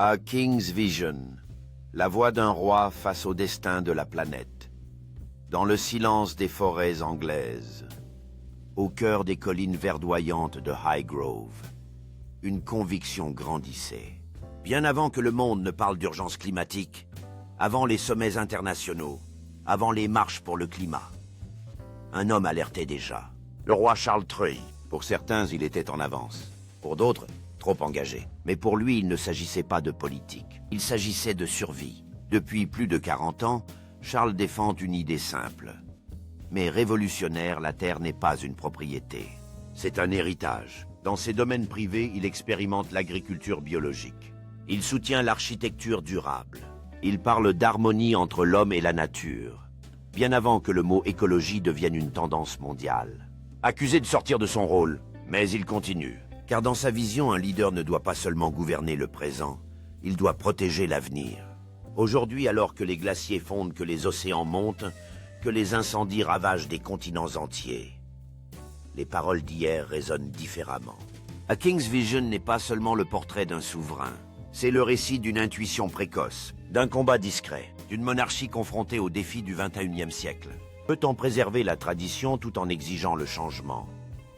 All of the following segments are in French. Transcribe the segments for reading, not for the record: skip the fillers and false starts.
A King's Vision, la voix d'un roi face au destin de la planète. Dans le silence des forêts anglaises, au cœur des collines verdoyantes de Highgrove, une conviction grandissait. Bien avant que le monde ne parle d'urgence climatique, avant les sommets internationaux, avant les marches pour le climat, un homme alertait déjà. Le roi Charles III. Pour certains, il était en avance. Pour d'autres, trop engagé. Mais pour lui, il ne s'agissait pas de politique. Il s'agissait de survie. Depuis plus de 40 ans, Charles défend une idée simple. Mais révolutionnaire, la terre n'est pas une propriété. C'est un héritage. Dans ses domaines privés, il expérimente l'agriculture biologique. Il soutient l'architecture durable. Il parle d'harmonie entre l'homme et la nature, bien avant que le mot écologie devienne une tendance mondiale. Accusé de sortir de son rôle, mais il continue. Car dans sa vision, un leader ne doit pas seulement gouverner le présent, il doit protéger l'avenir. Aujourd'hui, alors que les glaciers fondent, que les océans montent, que les incendies ravagent des continents entiers, les paroles d'hier résonnent différemment. A King's Vision n'est pas seulement le portrait d'un souverain, c'est le récit d'une intuition précoce, d'un combat discret, d'une monarchie confrontée aux défis du XXIe siècle. Peut-on préserver la tradition tout en exigeant le changement?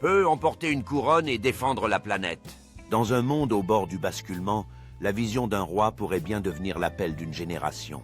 Peut emporter une couronne et défendre la planète? Dans un monde au bord du basculement, la vision d'un roi pourrait bien devenir l'appel d'une génération.